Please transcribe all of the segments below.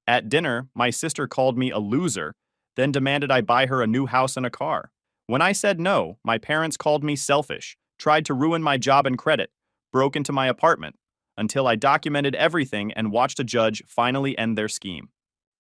At dinner, my sister called me a loser, then demanded I buy her a new house and a car. When I said no, my parents called me selfish, tried to ruin my job and credit, broke into my apartment, until I documented everything and watched a judge finally end their scheme.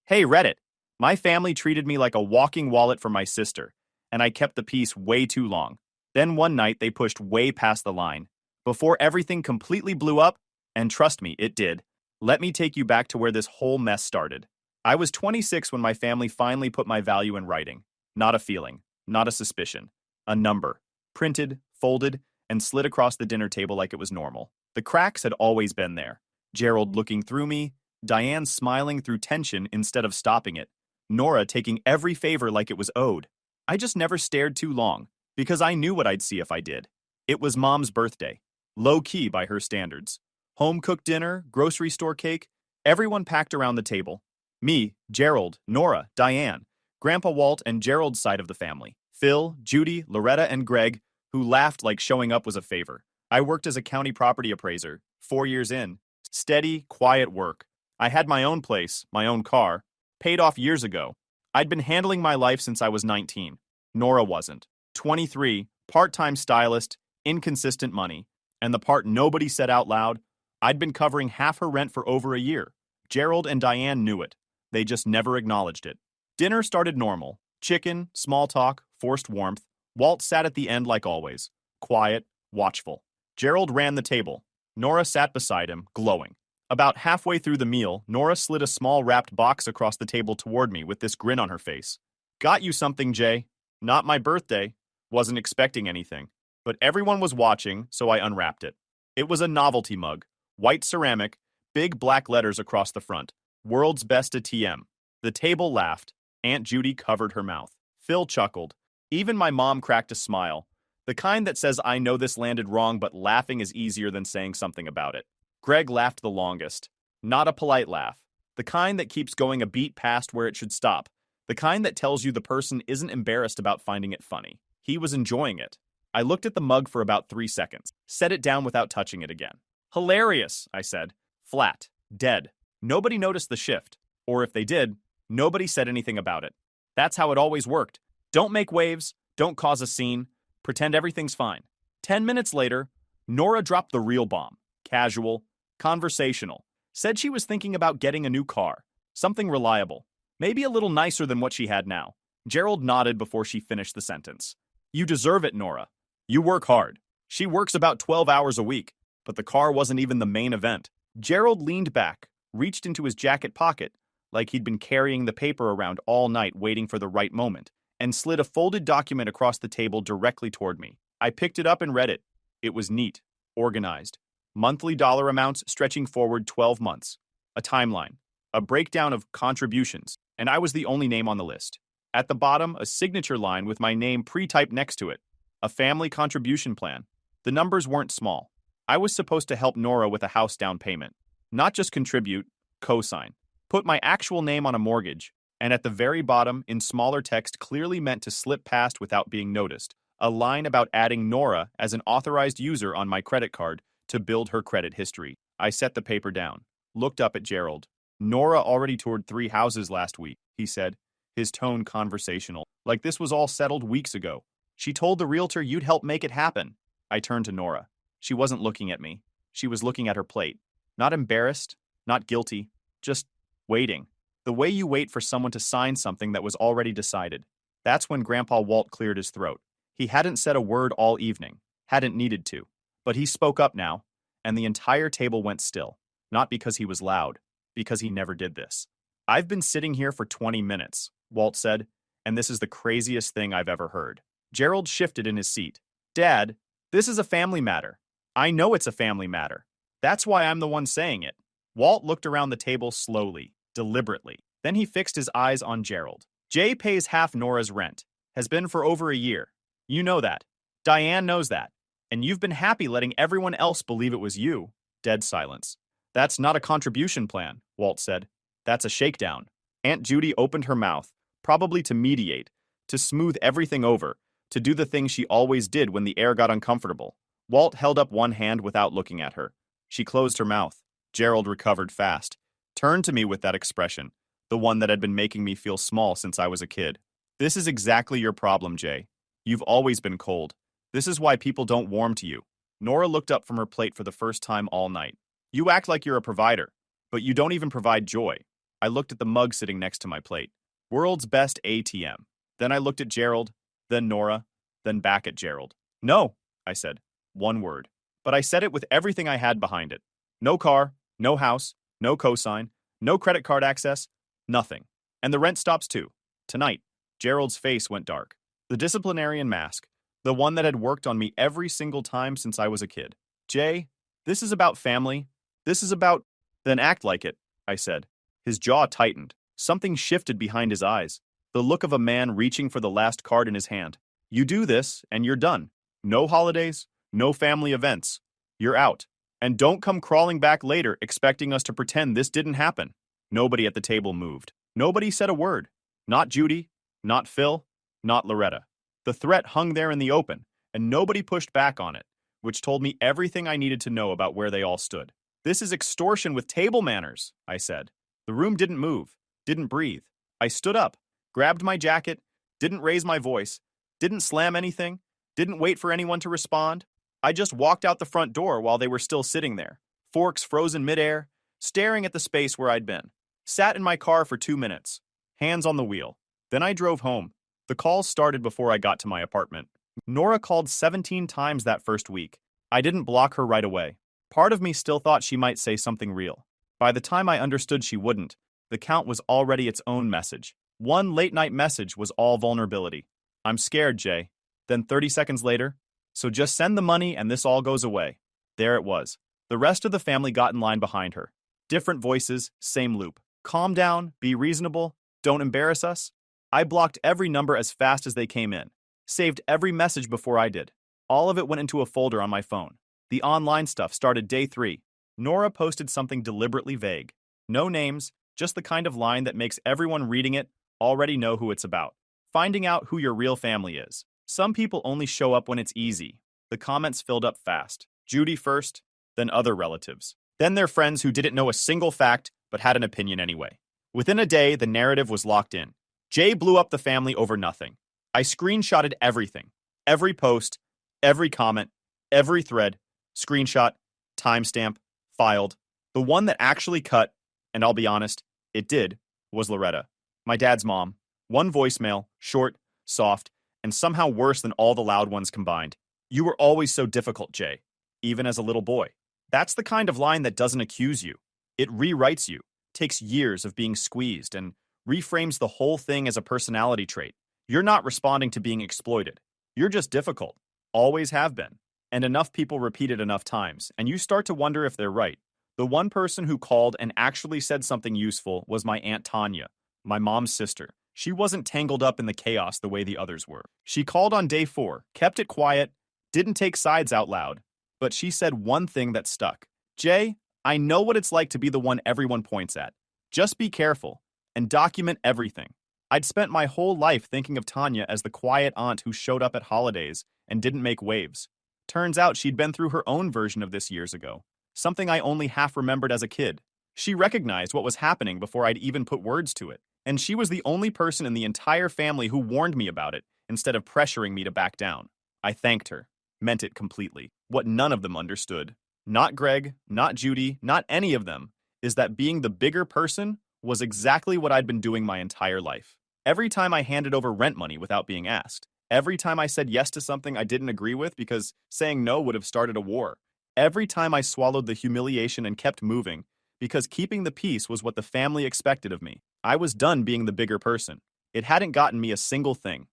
Hey, Reddit! My family treated me like a walking wallet for my sister, and I kept the peace way too long. Then one night they pushed way past the line. Before everything completely blew up, and trust me, it did, let me take you back to where this whole mess started. I was 26 when my family finally put my value in writing. Not a feeling, not a suspicion. A number. Printed, folded, and slid across the dinner table like it was normal. The cracks had always been there. Gerald looking through me, Diane smiling through tension instead of stopping it, Nora taking every favor like it was owed. I just never stared too long, because I knew what I'd see if I did. It was Mom's birthday. Low-key by her standards. Home-cooked dinner, grocery store cake, everyone packed around the table. Me, Gerald, Nora, Diane, Grandpa Walt and Gerald's side of the family. Phil, Judy, Loretta, and Greg, who laughed like showing up was a favor. I worked as a county property appraiser, 4 years in. Steady, quiet work. I had my own place, my own car, paid off years ago. I'd been handling my life since I was 19. Nora wasn't. 23, part-time stylist, inconsistent money. And the part nobody said out loud, I'd been covering half her rent for over a year. Gerald and Diane knew it. They just never acknowledged it. Dinner started normal. Chicken, small talk, forced warmth. Walt sat at the end like always. Quiet, watchful. Gerald ran the table. Nora sat beside him, glowing. About halfway through the meal, Nora slid a small wrapped box across the table toward me with this grin on her face. Got you something, Jay. Not my birthday. Wasn't expecting anything. But everyone was watching, so I unwrapped it. It was a novelty mug. White ceramic, big black letters across the front. World's Best ATM. The table laughed. Aunt Judy covered her mouth. Phil chuckled. Even my mom cracked a smile. The kind that says I know this landed wrong, but laughing is easier than saying something about it. Greg laughed the longest. Not a polite laugh. The kind that keeps going a beat past where it should stop. The kind that tells you the person isn't embarrassed about finding it funny. He was enjoying it. I looked at the mug for about 3 seconds, set it down without touching it again. Hilarious, I said. Flat. Dead. Nobody noticed the shift. Or if they did, nobody said anything about it. That's how it always worked. Don't make waves, don't cause a scene, pretend everything's fine. 10 minutes later, Nora dropped the real bomb. Casual, conversational. Said she was thinking about getting a new car. Something reliable. Maybe a little nicer than what she had now. Gerald nodded before she finished the sentence. You deserve it, Nora. You work hard. She works about 12 hours a week, but the car wasn't even the main event. Gerald leaned back, reached into his jacket pocket, like he'd been carrying the paper around all night waiting for the right moment, and slid a folded document across the table directly toward me. I picked it up and read it. It was neat, organized. Monthly dollar amounts stretching forward 12 months. A timeline. A breakdown of contributions, and I was the only name on the list. At the bottom, a signature line with my name pre-typed next to it. A family contribution plan. The numbers weren't small. I was supposed to help Nora with a house down payment. Not just contribute, co-sign. Put my actual name on a mortgage, and at the very bottom, in smaller text clearly meant to slip past without being noticed, a line about adding Nora as an authorized user on my credit card to build her credit history. I set the paper down, looked up at Gerald. Nora already toured 3 houses last week, he said, his tone conversational, like this was all settled weeks ago. She told the realtor you'd help make it happen. I turned to Nora. She wasn't looking at me. She was looking at her plate. Not embarrassed, not guilty, just waiting. The way you wait for someone to sign something that was already decided. That's when Grandpa Walt cleared his throat. He hadn't said a word all evening, hadn't needed to. But he spoke up now, and the entire table went still. Not because he was loud, because he never did this. I've been sitting here for 20 minutes, Walt said, and this is the craziest thing I've ever heard. Gerald shifted in his seat. Dad, this is a family matter. I know it's a family matter. That's why I'm the one saying it. Walt looked around the table slowly, deliberately. Then he fixed his eyes on Gerald. Jay pays half Nora's rent. Has been for over a year. You know that. Diane knows that. And you've been happy letting everyone else believe it was you. Dead silence. That's not a contribution plan, Walt said. That's a shakedown. Aunt Judy opened her mouth, probably to mediate, to smooth everything over, to do the thing she always did when the air got uncomfortable. Walt held up one hand without looking at her. She closed her mouth. Gerald recovered fast. Turned to me with that expression, the one that had been making me feel small since I was a kid. This is exactly your problem, Jay. You've always been cold. This is why people don't warm to you. Nora looked up from her plate for the first time all night. You act like you're a provider, but you don't even provide joy. I looked at the mug sitting next to my plate. World's best ATM. Then I looked at Gerald, then Nora, then back at Gerald. No, I said. One word. But I said it with everything I had behind it. No car, no house, no cosign, no credit card access, nothing. And the rent stops too. Tonight, Gerald's face went dark. The disciplinarian mask, the one that had worked on me every single time since I was a kid. Jay, this is about family. This is about... Then act like it, I said. His jaw tightened. Something shifted behind his eyes. The look of a man reaching for the last card in his hand. You do this, and you're done. No holidays, no family events. You're out. And don't come crawling back later expecting us to pretend this didn't happen. Nobody at the table moved. Nobody said a word. Not Judy, not Phil, not Loretta. The threat hung there in the open, and nobody pushed back on it, which told me everything I needed to know about where they all stood. This is extortion with table manners, I said. The room didn't move, didn't breathe. I stood up, grabbed my jacket, didn't raise my voice, didn't slam anything, didn't wait for anyone to respond. I just walked out the front door while they were still sitting there, forks frozen midair, staring at the space where I'd been. Sat in my car for 2 minutes, hands on the wheel. Then I drove home. The calls started before I got to my apartment. Nora called 17 times that first week. I didn't block her right away. Part of me still thought she might say something real. By the time I understood she wouldn't, the count was already its own message. One late-night message was all vulnerability. I'm scared, Jay. Then 30 seconds later, so just send the money and this all goes away. There it was. The rest of the family got in line behind her. Different voices, same loop. Calm down, be reasonable, don't embarrass us. I blocked every number as fast as they came in. Saved every message before I did. All of it went into a folder on my phone. The online stuff started day 3. Nora posted something deliberately vague. No names, just the kind of line that makes everyone reading it already know who it's about. Finding out who your real family is. Some people only show up when it's easy. The comments filled up fast. Judy first, then other relatives. Then their friends who didn't know a single fact but had an opinion anyway. Within a day, the narrative was locked in. Jay blew up the family over nothing. I screenshotted everything. Every post, every comment, every thread, screenshot, timestamp, filed. The one that actually cut, and I'll be honest, it did, was Loretta, my dad's mom. One voicemail, short, soft, and somehow worse than all the loud ones combined. You were always so difficult, Jay, even as a little boy. That's the kind of line that doesn't accuse you. It rewrites you, takes years of being squeezed, and reframes the whole thing as a personality trait. You're not responding to being exploited. You're just difficult. Always have been. And enough people repeat it enough times, and you start to wonder if they're right. The one person who called and actually said something useful was my Aunt Tanya, my mom's sister. She wasn't tangled up in the chaos the way the others were. She called on day 4, kept it quiet, didn't take sides out loud, but she said one thing that stuck. Jay, I know what it's like to be the one everyone points at. Just be careful and document everything. I'd spent my whole life thinking of Tanya as the quiet aunt who showed up at holidays and didn't make waves. Turns out she'd been through her own version of this years ago, something I only half remembered as a kid. She recognized what was happening before I'd even put words to it, and she was the only person in the entire family who warned me about it instead of pressuring me to back down. I thanked her, meant it completely. What none of them understood, not Greg, not Judy, not any of them, is that being the bigger person was exactly what I'd been doing my entire life. Every time I handed over rent money without being asked, every time I said yes to something I didn't agree with because saying no would have started a war, every time I swallowed the humiliation and kept moving because keeping the peace was what the family expected of me, I was done being the bigger person. It hadn't gotten me a single thing.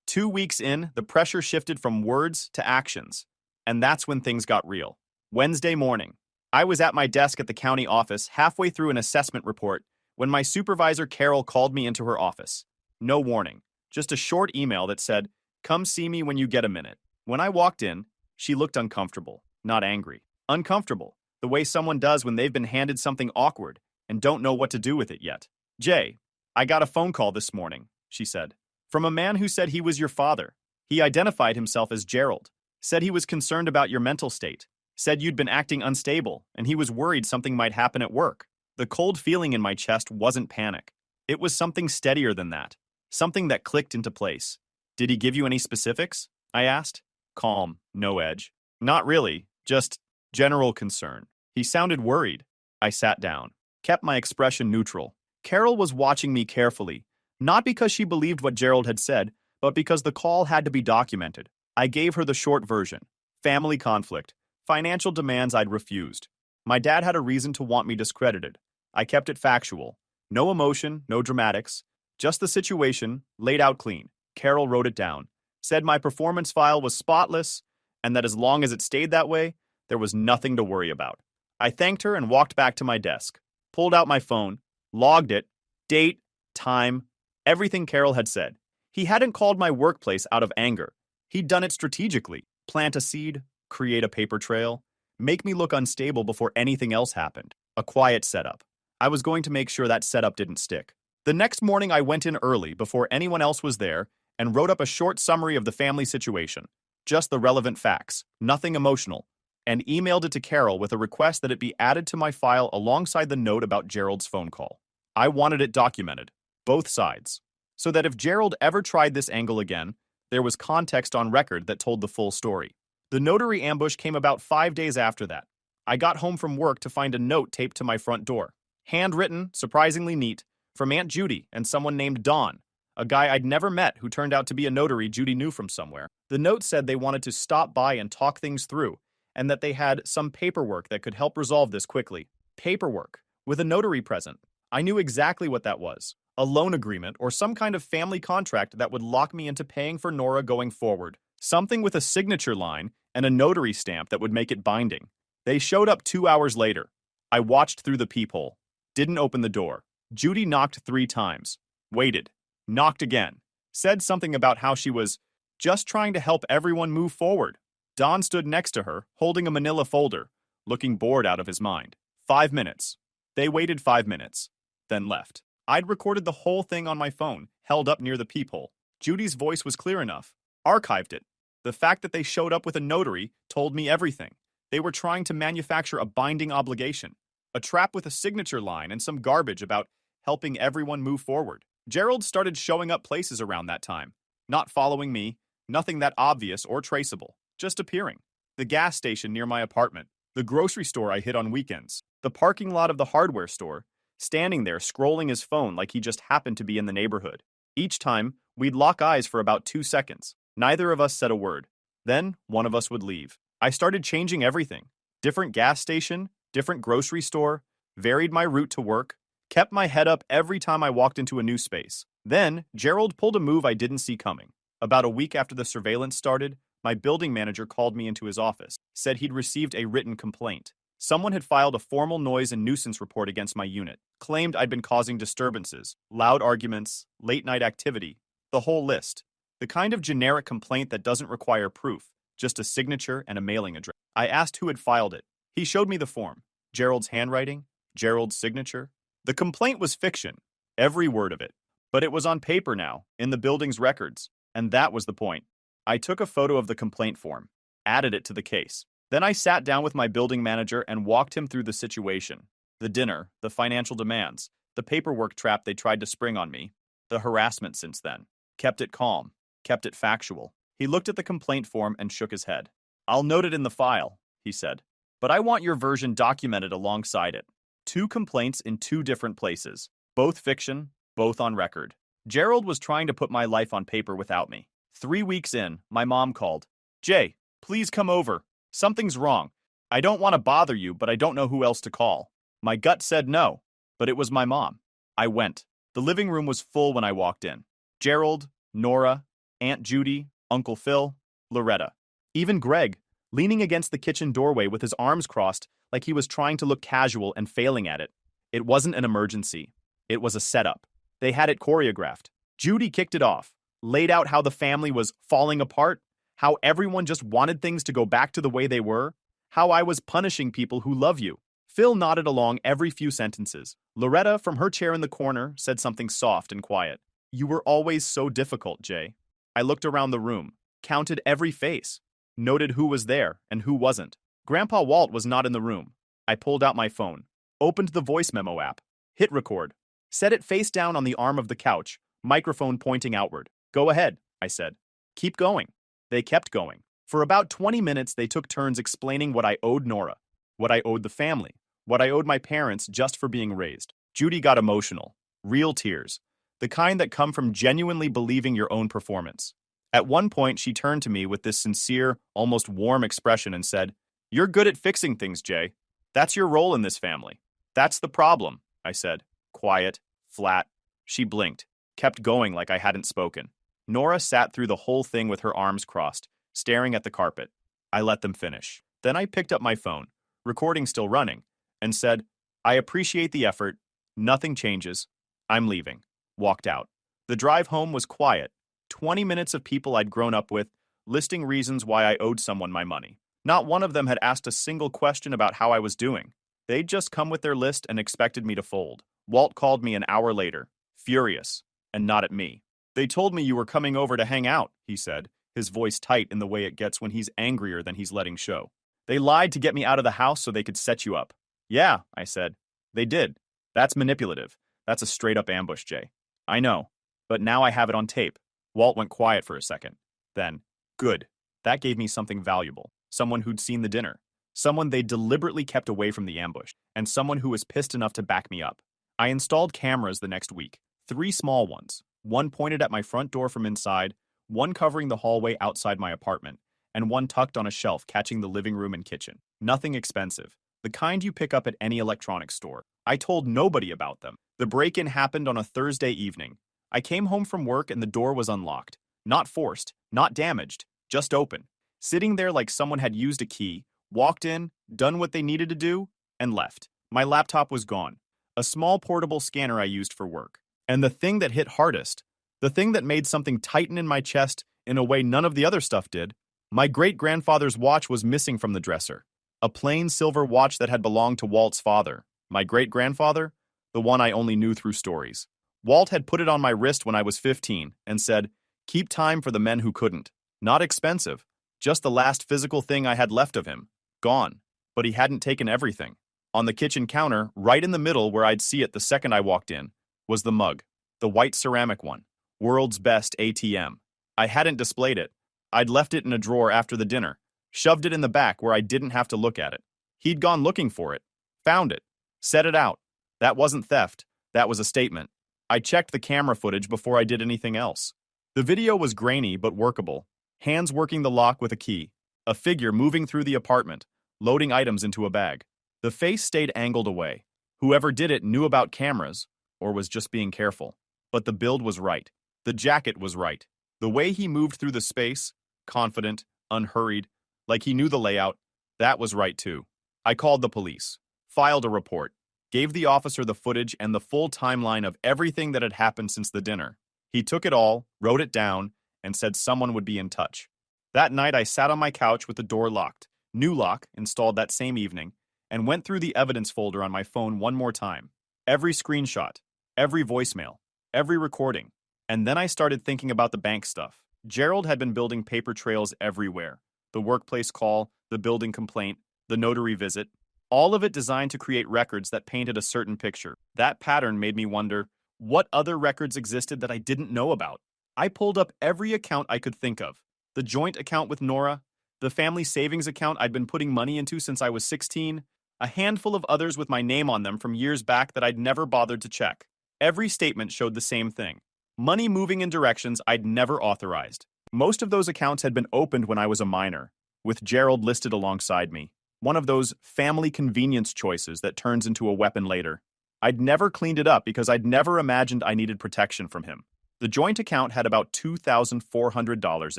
2 weeks in, the pressure shifted from words to actions, and that's when things got real. Wednesday morning, I was at my desk at the county office halfway through an assessment report when my supervisor Carol called me into her office. No warning, just a short email that said, "Come see me when you get a minute." When I walked in, she looked uncomfortable, not angry. Uncomfortable, the way someone does when they've been handed something awkward and don't know what to do with it yet. "Jay, I got a phone call this morning," she said, "from a man who said he was your father. He identified himself as Gerald, said he was concerned about your mental state, said you'd been acting unstable, and he was worried something might happen at work." The cold feeling in my chest wasn't panic. It was something steadier than that. Something that clicked into place. Did he give you any specifics? I asked. Calm, no edge. Not really, just general concern. He sounded worried. I sat down, kept my expression neutral. Carol was watching me carefully, not because she believed what Gerald had said, but because the call had to be documented. I gave her the short version. Family conflict. Financial demands I'd refused. My dad had a reason to want me discredited. I kept it factual. No emotion, no dramatics. Just the situation, laid out clean. Carol wrote it down. Said my performance file was spotless, and that as long as it stayed that way, there was nothing to worry about. I thanked her and walked back to my desk. Pulled out my phone, logged it, date, time, everything Carol had said. He hadn't called my workplace out of anger. He'd done it strategically. Plant a seed, create a paper trail, make me look unstable before anything else happened. A quiet setup. I was going to make sure that setup didn't stick. The next morning I went in early before anyone else was there and wrote up a short summary of the family situation. Just the relevant facts, nothing emotional, and emailed it to Carol with a request that it be added to my file alongside the note about Gerald's phone call. I wanted it documented, both sides, so that if Gerald ever tried this angle again, there was context on record that told the full story. The notary ambush came about 5 days after that. I got home from work to find a note taped to my front door. Handwritten, surprisingly neat, from Aunt Judy and someone named Don, a guy I'd never met who turned out to be a notary Judy knew from somewhere. The note said they wanted to stop by and talk things through, and that they had some paperwork that could help resolve this quickly. Paperwork, with a notary present. I knew exactly what that was. A loan agreement or some kind of family contract that would lock me into paying for Nora going forward. Something with a signature line and a notary stamp that would make it binding. They showed up 2 hours later. I watched through the peephole. Didn't open the door. Judy knocked 3 times. Waited. Knocked again. Said something about how she was just trying to help everyone move forward. Don stood next to her, holding a manila folder, looking bored out of his mind. 5 minutes. They waited 5 minutes, then left. I'd recorded the whole thing on my phone, held up near the peephole. Judy's voice was clear enough. Archived it. The fact that they showed up with a notary told me everything. They were trying to manufacture a binding obligation. A trap with a signature line and some garbage about helping everyone move forward. Gerald started showing up places around that time. Not following me, nothing that obvious or traceable. Just appearing. The gas station near my apartment. The grocery store I hit on weekends. The parking lot of the hardware store. Standing there scrolling his phone like he just happened to be in the neighborhood. Each time, we'd lock eyes for about 2 seconds. Neither of us said a word. Then, one of us would leave. I started changing everything. Different gas station, different grocery store, varied my route to work, kept my head up every time I walked into a new space. Then, Gerald pulled a move I didn't see coming. About a week after the surveillance started, my building manager called me into his office, said he'd received a written complaint. Someone had filed a formal noise and nuisance report against my unit, claimed I'd been causing disturbances, loud arguments, late-night activity, the whole list. The kind of generic complaint that doesn't require proof, just a signature and a mailing address. I asked who had filed it. He showed me the form. Gerald's handwriting, Gerald's signature. The complaint was fiction, every word of it. But it was on paper now, in the building's records, and that was the point. I took a photo of the complaint form, added it to the case. Then I sat down with my building manager and walked him through the situation. The dinner, the financial demands, the paperwork trap they tried to spring on me, the harassment since then. Kept it calm, kept it factual. He looked at the complaint form and shook his head. I'll note it in the file, he said. But I want your version documented alongside it. 2 complaints in 2 different places. Both fiction, both on record. Gerald was trying to put my life on paper without me. 3 weeks in, my mom called. Jay, please come over. Something's wrong. I don't want to bother you, but I don't know who else to call. My gut said no, but it was my mom. I went. The living room was full when I walked in. Gerald, Nora, Aunt Judy, Uncle Phil, Loretta. Even Greg, leaning against the kitchen doorway with his arms crossed like he was trying to look casual and failing at it. It wasn't an emergency. It was a setup. They had it choreographed. Judy kicked it off, laid out how the family was falling apart, how everyone just wanted things to go back to the way they were, how I was punishing people who love you. Phil nodded along every few sentences. Loretta, from her chair in the corner, said something soft and quiet. You were always so difficult, Jay. I looked around the room, counted every face, noted who was there and who wasn't. Grandpa Walt was not in the room. I pulled out my phone, opened the voice memo app, hit record. Set it face down on the arm of the couch, microphone pointing outward. Go ahead, I said. Keep going. They kept going. For about 20 minutes, they took turns explaining what I owed Nora, what I owed the family, what I owed my parents just for being raised. Judy got emotional. Real tears. The kind that come from genuinely believing your own performance. At one point, she turned to me with this sincere, almost warm expression and said, "You're good at fixing things, Jay. That's your role in this family." "That's the problem," I said. Quiet, flat. She blinked, kept going like I hadn't spoken. Nora sat through the whole thing with her arms crossed, staring at the carpet. I let them finish. Then I picked up my phone, recording still running, and said, "I appreciate the effort. Nothing changes. I'm leaving." Walked out. The drive home was quiet. 20 minutes of people I'd grown up with, listing reasons why I owed someone my money. Not one of them had asked a single question about how I was doing. They'd just come with their list and expected me to fold. Walt called me an hour later, furious, and not at me. "They told me you were coming over to hang out," he said, his voice tight in the way it gets when he's angrier than he's letting show. "They lied to get me out of the house so they could set you up." "Yeah," I said. "They did. That's manipulative. That's a straight-up ambush, Jay." "I know. But now I have it on tape." Walt went quiet for a second. Then, "Good. That gave me something valuable. Someone who'd seen the dinner. Someone they deliberately kept away from the ambush. And someone who was pissed enough to back me up." I installed cameras the next week. 3 small ones. One pointed at my front door from inside, one covering the hallway outside my apartment, and one tucked on a shelf catching the living room and kitchen. Nothing expensive. The kind you pick up at any electronics store. I told nobody about them. The break-in happened on a Thursday evening. I came home from work and the door was unlocked. Not forced, not damaged, just open. Sitting there like someone had used a key, walked in, done what they needed to do, and left. My laptop was gone. A small portable scanner I used for work. And the thing that hit hardest, the thing that made something tighten in my chest in a way none of the other stuff did, my great-grandfather's watch was missing from the dresser. A plain silver watch that had belonged to Walt's father. My great-grandfather? The one I only knew through stories. Walt had put it on my wrist when I was 15 and said, "Keep time for the men who couldn't." Not expensive, just the last physical thing I had left of him. Gone. But he hadn't taken everything. On the kitchen counter, right in the middle where I'd see it the second I walked in, was the mug. The white ceramic one. World's best ATM. I hadn't displayed it. I'd left it in a drawer after the dinner. Shoved it in the back where I didn't have to look at it. He'd gone looking for it. Found it. Set it out. That wasn't theft. That was a statement. I checked the camera footage before I did anything else. The video was grainy but workable. Hands working the lock with a key. A figure moving through the apartment, loading items into a bag. The face stayed angled away. Whoever did it knew about cameras, or was just being careful. But the build was right. The jacket was right. The way he moved through the space, confident, unhurried, like he knew the layout, that was right too. I called the police, filed a report, gave the officer the footage and the full timeline of everything that had happened since the dinner. He took it all, wrote it down, and said someone would be in touch. That night I sat on my couch with the door locked, new lock installed that same evening, and went through the evidence folder on my phone one more time. Every screenshot, every voicemail, every recording. And then I started thinking about the bank stuff. Gerald had been building paper trails everywhere. The workplace call, the building complaint, the notary visit. All of it designed to create records that painted a certain picture. That pattern made me wonder, what other records existed that I didn't know about? I pulled up every account I could think of. The joint account with Nora, the family savings account I'd been putting money into since I was 16, a handful of others with my name on them from years back that I'd never bothered to check. Every statement showed the same thing. Money moving in directions I'd never authorized. Most of those accounts had been opened when I was a minor, with Gerald listed alongside me. One of those family convenience choices that turns into a weapon later. I'd never cleaned it up because I'd never imagined I needed protection from him. The joint account had about $2,400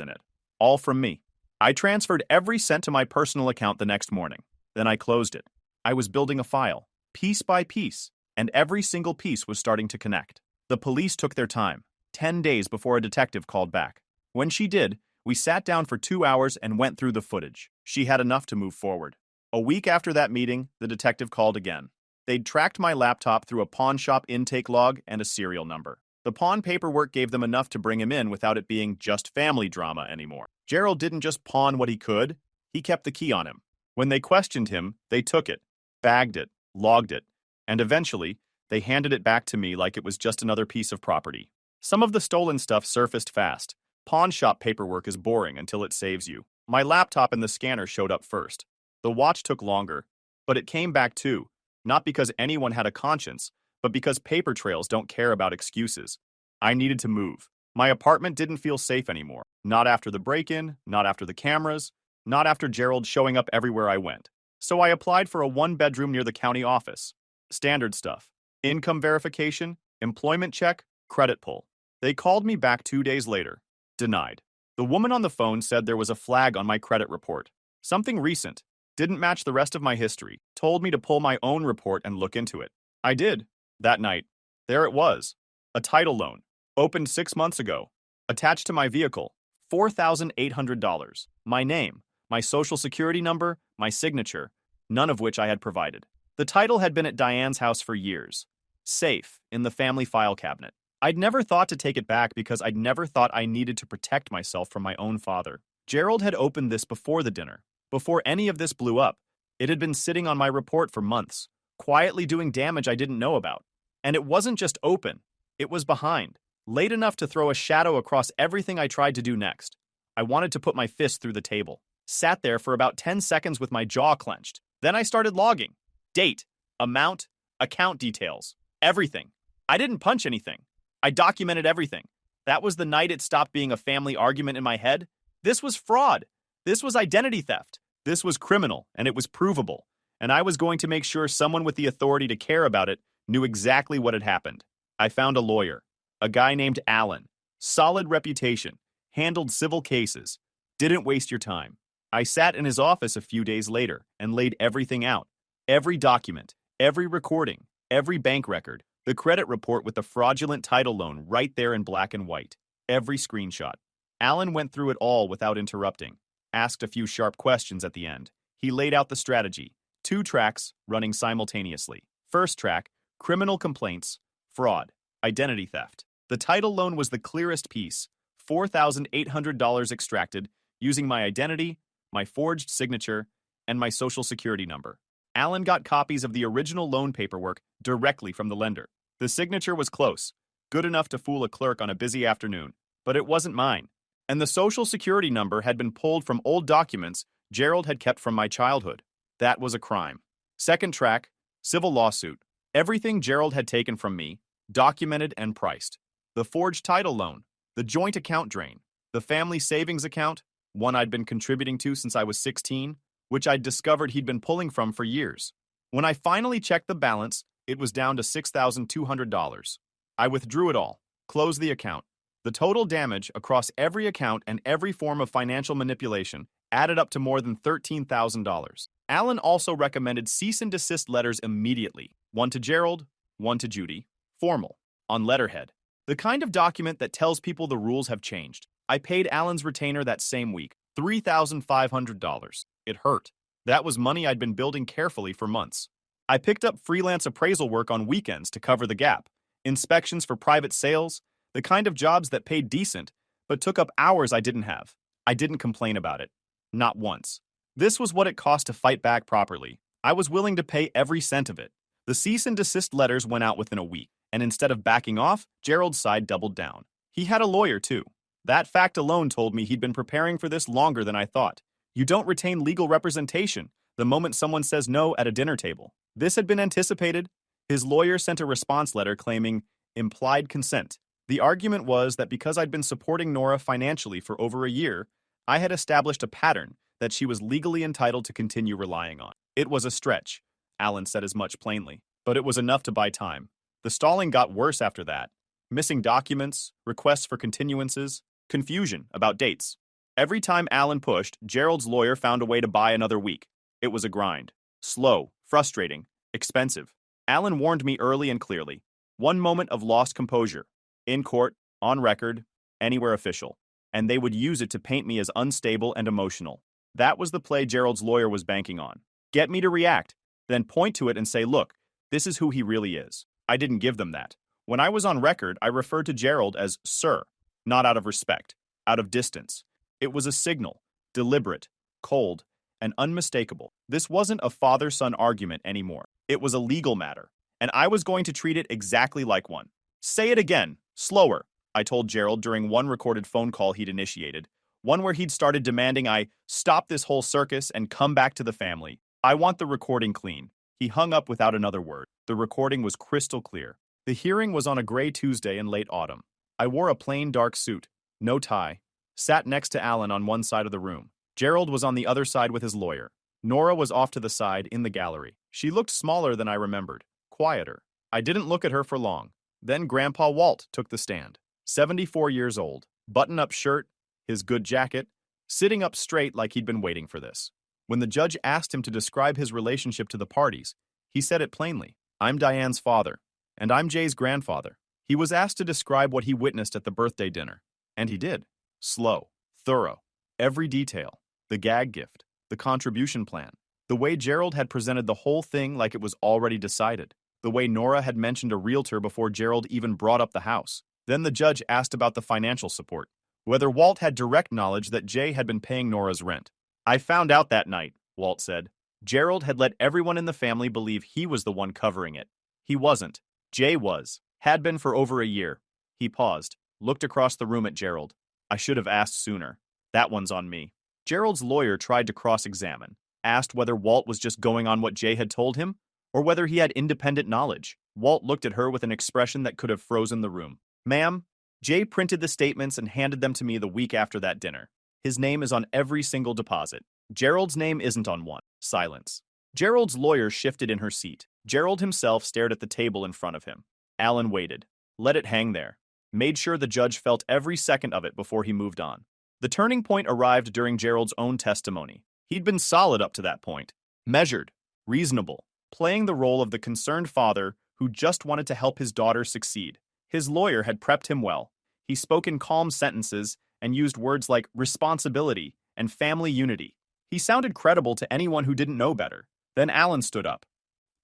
in it, all from me. I transferred every cent to my personal account the next morning. Then I closed it. I was building a file, piece by piece, and every single piece was starting to connect. The police took their time, 10 days before a detective called back. When she did, we sat down for 2 hours and went through the footage. She had enough to move forward. A week after that meeting, the detective called again. They'd tracked my laptop through a pawn shop intake log and a serial number. The pawn paperwork gave them enough to bring him in without it being just family drama anymore. Gerald didn't just pawn what he could, he kept the key on him. When they questioned him, they took it, bagged it, logged it, and eventually, They handed it back to me like it was just another piece of property. Some of the stolen stuff surfaced fast. Pawn shop paperwork is boring until it saves you. My laptop and the scanner showed up first. The watch took longer, but it came back too, not because anyone had a conscience, but because paper trails don't care about excuses. I needed to move. My apartment didn't feel safe anymore. Not after the break-in, not after the cameras, not after Gerald showing up everywhere I went. So I applied for a one-bedroom near the county office. Standard stuff. Income verification, employment check, credit pull. They called me back 2 days later. Denied. The woman on the phone said there was a flag on my credit report. Something recent. Didn't match the rest of my history. Told me to pull my own report and look into it. I did. That night. There it was. A title loan. Opened 6 months ago. Attached to my vehicle. $4,800. My name, my social security number, my signature, none of which I had provided. The title had been at Diane's house for years. Safe, in the family file cabinet. I'd never thought to take it back because I'd never thought I needed to protect myself from my own father. Gerald had opened this before the dinner. Before any of this blew up, it had been sitting on my report for months, quietly doing damage I didn't know about. And it wasn't just open, it was behind, late enough to throw a shadow across everything I tried to do next. I wanted to put my fist through the table. Sat there for about 10 seconds with my jaw clenched. Then I started logging. Date, amount, account details, everything. I didn't punch anything. I documented everything. That was the night it stopped being a family argument in my head. This was fraud. This was identity theft. This was criminal, and it was provable. And I was going to make sure someone with the authority to care about it knew exactly what had happened. I found a lawyer, a guy named Alan. Solid reputation, handled civil cases, didn't waste your time. I sat in his office a few days later and laid everything out. Every document, every recording, every bank record, the credit report with the fraudulent title loan right there in black and white. Every screenshot. Alan went through it all without interrupting. Asked a few sharp questions at the end. He laid out the strategy. 2 tracks running simultaneously. First track, criminal complaints, fraud, identity theft. The title loan was the clearest piece. $4,800 extracted using my identity, my forged signature, and my social security number. Alan got copies of the original loan paperwork directly from the lender. The signature was close, good enough to fool a clerk on a busy afternoon, but it wasn't mine. And the social security number had been pulled from old documents Gerald had kept from my childhood. That was a crime. Second track, civil lawsuit. Everything Gerald had taken from me, documented and priced. The forged title loan, the joint account drain, the family savings account, one I'd been contributing to since I was 16, which I'd discovered he'd been pulling from for years. When I finally checked the balance, it was down to $6,200. I withdrew it all, closed the account. The total damage across every account and every form of financial manipulation added up to more than $13,000. Alan also recommended cease and desist letters immediately, one to Gerald, one to Judy, formal, on letterhead. The kind of document that tells people the rules have changed. I paid Alan's retainer that same week, $3,500. It hurt. That was money I'd been building carefully for months. I picked up freelance appraisal work on weekends to cover the gap. Inspections for private sales, the kind of jobs that paid decent, but took up hours I didn't have. I didn't complain about it. Not once. This was what it cost to fight back properly. I was willing to pay every cent of it. The cease and desist letters went out within a week, and instead of backing off, Gerald's side doubled down. He had a lawyer, too. That fact alone told me he'd been preparing for this longer than I thought. You don't retain legal representation the moment someone says no at a dinner table. This had been anticipated. His lawyer sent a response letter claiming implied consent. The argument was that because I'd been supporting Nora financially for over a year, I had established a pattern that she was legally entitled to continue relying on. It was a stretch, Alan said as much plainly, but it was enough to buy time. The stalling got worse after that. Missing documents, requests for continuances, confusion about dates. Every time Alan pushed, Gerald's lawyer found a way to buy another week. It was a grind. Slow, frustrating, expensive. Alan warned me early and clearly. One moment of lost composure. In court, on record, anywhere official. And they would use it to paint me as unstable and emotional. That was the play Gerald's lawyer was banking on. Get me to react, then point to it and say, look, this is who he really is. I didn't give them that. When I was on record, I referred to Gerald as Sir, not out of respect, out of distance. It was a signal, deliberate, cold, and unmistakable. This wasn't a father-son argument anymore. It was a legal matter. and I was going to treat it exactly like one. Say it again, slower, I told Gerald during one recorded phone call he'd initiated, one where he'd started demanding I stop this whole circus and come back to the family. I want the recording clean. He hung up without another word. The recording was crystal clear. The hearing was on a gray Tuesday in late autumn. I wore a plain dark suit, no tie, sat next to Alan on one side of the room. Gerald was on the other side with his lawyer. Nora was off to the side in the gallery. She looked smaller than I remembered, quieter. I didn't look at her for long. Then Grandpa Walt took the stand. 74 years old, button-up shirt, his good jacket, sitting up straight like he'd been waiting for this. When the judge asked him to describe his relationship to the parties, he said it plainly. I'm Diane's father, and I'm Jay's grandfather. He was asked to describe what he witnessed at the birthday dinner, and he did. Slow, thorough, every detail, the gag gift, the contribution plan, the way Gerald had presented the whole thing like it was already decided, the way Nora had mentioned a realtor before Gerald even brought up the house. Then the judge asked about the financial support, whether Walt had direct knowledge that Jay had been paying Nora's rent. I found out that night, Walt said. Gerald had let everyone in the family believe he was the one covering it. He wasn't. Jay was. Had been for over a year. He paused, looked across the room at Gerald. I should have asked sooner. That one's on me. Gerald's lawyer tried to cross-examine, asked whether Walt was just going on what Jay had told him, or whether he had independent knowledge. Walt looked at her with an expression that could have frozen the room. Ma'am, Jay printed the statements and handed them to me the week after that dinner. His name is on every single deposit. Gerald's name isn't on one. Silence. Gerald's lawyer shifted in her seat. Gerald himself stared at the table in front of him. Alan waited. Let it hang there. Made sure the judge felt every second of it before he moved on. The turning point arrived during Gerald's own testimony. He'd been solid up to that point. Measured. Reasonable. Playing the role of the concerned father who just wanted to help his daughter succeed. His lawyer had prepped him well. He spoke in calm sentences and used words like responsibility and family unity. He sounded credible to anyone who didn't know better. Then Alan stood up.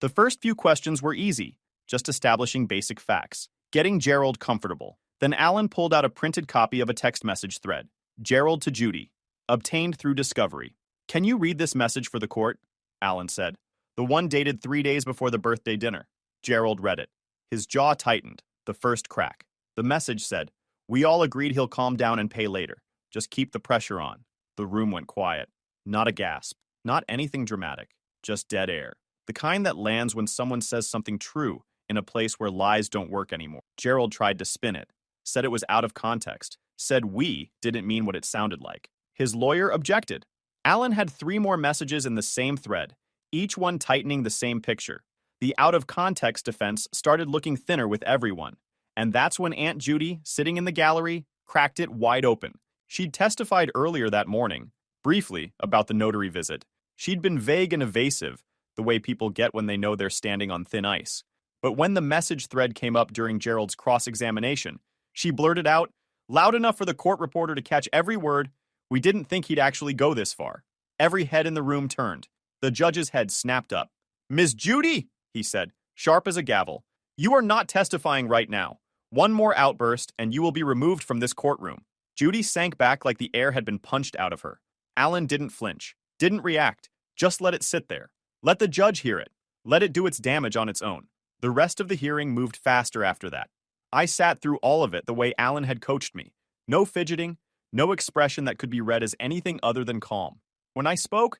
The first few questions were easy, just establishing basic facts, getting Gerald comfortable. Then Alan pulled out a printed copy of a text message thread. Gerald to Judy. Obtained through discovery. Can you read this message for the court? Alan said. The one dated 3 days before the birthday dinner. Gerald read it. His jaw tightened, the first crack. The message said, we all agreed he'll calm down and pay later. Just keep the pressure on. The room went quiet. Not a gasp. Not anything dramatic. Just dead air. The kind that lands when someone says something true in a place where lies don't work anymore. Gerald tried to spin it. Said it was out of context. Said we didn't mean what it sounded like. His lawyer objected. Alan had 3 more messages in the same thread, each one tightening the same picture. The out-of-context defense started looking thinner with everyone. And that's when Aunt Judy, sitting in the gallery, cracked it wide open. She'd testified earlier that morning, briefly, about the notary visit. She'd been vague and evasive, the way people get when they know they're standing on thin ice. But when the message thread came up during Gerald's cross-examination, she blurted out, loud enough for the court reporter to catch every word, we didn't think he'd actually go this far. Every head in the room turned. The judge's head snapped up. Miss Judy, he said, sharp as a gavel, you are not testifying right now. One more outburst, and you will be removed from this courtroom. Judy sank back like the air had been punched out of her. Alan didn't flinch, didn't react, just let it sit there. Let the judge hear it. Let it do its damage on its own. The rest of the hearing moved faster after that. I sat through all of it the way Alan had coached me. No fidgeting, no expression that could be read as anything other than calm. When I spoke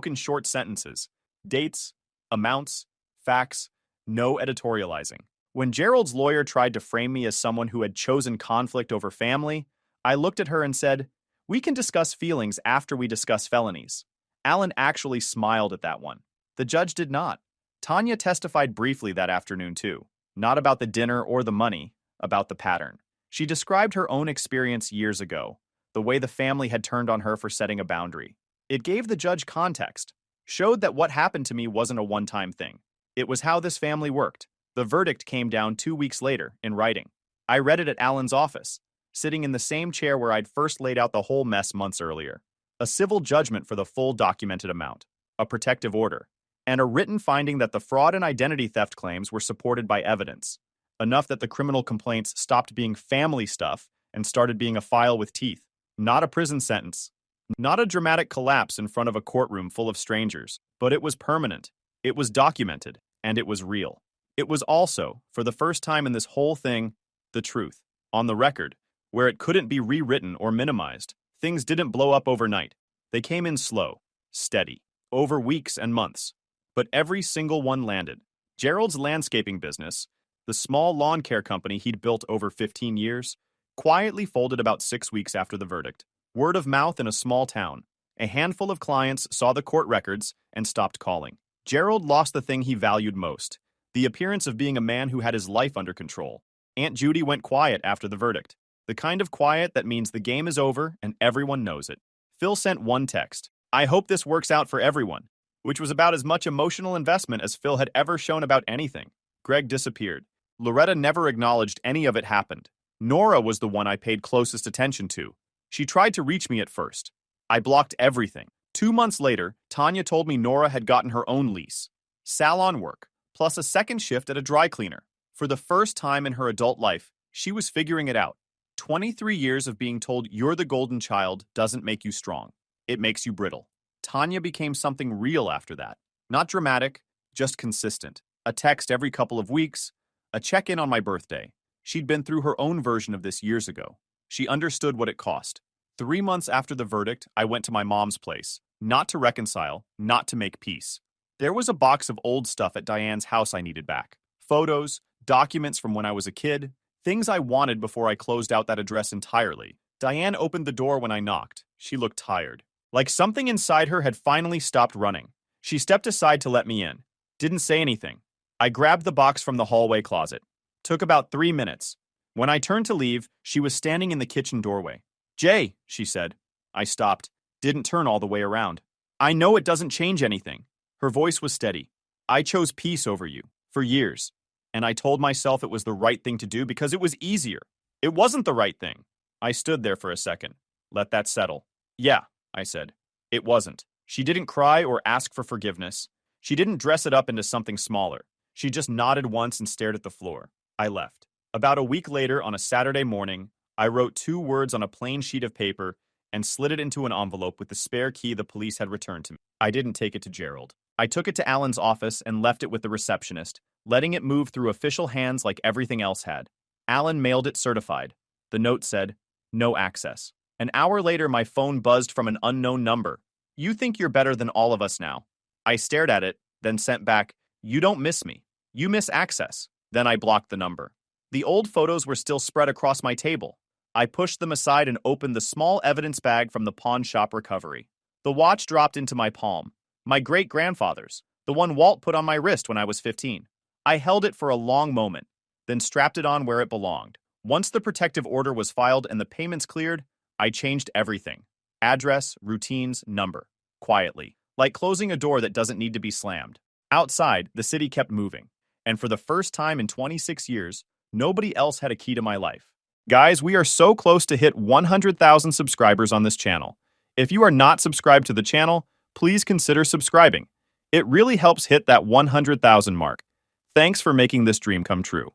in short sentences. Dates, amounts, facts, no editorializing. When Gerald's lawyer tried to frame me as someone who had chosen conflict over family, I looked at her and said, we can discuss feelings after we discuss felonies. Alan actually smiled at that one. The judge did not. Tanya testified briefly that afternoon too. Not about the dinner or the money, about the pattern. She described her own experience years ago, the way the family had turned on her for setting a boundary. It gave the judge context, showed that what happened to me wasn't a one-time thing. It was how this family worked. The verdict came down 2 weeks later, in writing. I read it at Alan's office, sitting in the same chair where I'd first laid out the whole mess months earlier. A civil judgment for the full documented amount, a protective order, and a written finding that the fraud and identity theft claims were supported by evidence, enough that the criminal complaints stopped being family stuff and started being a file with teeth. Not a prison sentence. Not a dramatic collapse in front of a courtroom full of strangers, but it was permanent. It was documented, and it was real. It was also, for the first time in this whole thing, the truth. On the record, where it couldn't be rewritten or minimized. Things didn't blow up overnight. They came in slow, steady, over weeks and months. But every single one landed. Gerald's landscaping business, the small lawn care company he'd built over 15 years, quietly folded about 6 weeks after the verdict. Word of mouth in a small town. A handful of clients saw the court records and stopped calling. Gerald lost the thing he valued most, the appearance of being a man who had his life under control. Aunt Judy went quiet after the verdict. The kind of quiet that means the game is over and everyone knows it. Phil sent one text. "I hope this works out for everyone," which was about as much emotional investment as Phil had ever shown about anything. Greg disappeared. Loretta never acknowledged any of it happened. Nora was the one I paid closest attention to. She tried to reach me at first. I blocked everything. 2 months later, Tanya told me Nora had gotten her own lease. Salon work, plus a second shift at a dry cleaner. For the first time in her adult life, she was figuring it out. 23 years of being told you're the golden child doesn't make you strong. It makes you brittle. Tanya became something real after that. Not dramatic, just consistent. A text every couple of weeks, a check-in on my birthday. She'd been through her own version of this years ago. She understood what it cost. 3 months after the verdict, I went to my mom's place. Not to reconcile, not to make peace. There was a box of old stuff at Diane's house I needed back. Photos, documents from when I was a kid, things I wanted before I closed out that address entirely. Diane opened the door when I knocked. She looked tired. Like something inside her had finally stopped running. She stepped aside to let me in. Didn't say anything. I grabbed the box from the hallway closet. Took about 3 minutes. When I turned to leave, she was standing in the kitchen doorway. "Jay," she said. I stopped. Didn't turn all the way around. "I know it doesn't change anything." Her voice was steady. "I chose peace over you, for years. And I told myself it was the right thing to do because it was easier. It wasn't the right thing." I stood there for a second. Let that settle. "Yeah," I said. "It wasn't." She didn't cry or ask for forgiveness. She didn't dress it up into something smaller. She just nodded once and stared at the floor. I left. About a week later, on a Saturday morning, I wrote 2 words on a plain sheet of paper and slid it into an envelope with the spare key the police had returned to me. I didn't take it to Gerald. I took it to Alan's office and left it with the receptionist, letting it move through official hands like everything else had. Alan mailed it certified. The note said, "No access." An hour later, my phone buzzed from an unknown number. "You think you're better than all of us now." I stared at it, then sent back, "You don't miss me. You miss access." Then I blocked the number. The old photos were still spread across my table. I pushed them aside and opened the small evidence bag from the pawn shop recovery. The watch dropped into my palm. My great-grandfather's, the one Walt put on my wrist when I was 15. I held it for a long moment, then strapped it on where it belonged. Once the protective order was filed and the payments cleared, I changed everything. Address, routines, number. Quietly. Like closing a door that doesn't need to be slammed. Outside, the city kept moving. And for the first time in 26 years, nobody else had a key to my life. Guys, we are so close to hit 100,000 subscribers on this channel. If you are not subscribed to the channel, please consider subscribing. It really helps hit that 100,000 mark. Thanks for making this dream come true.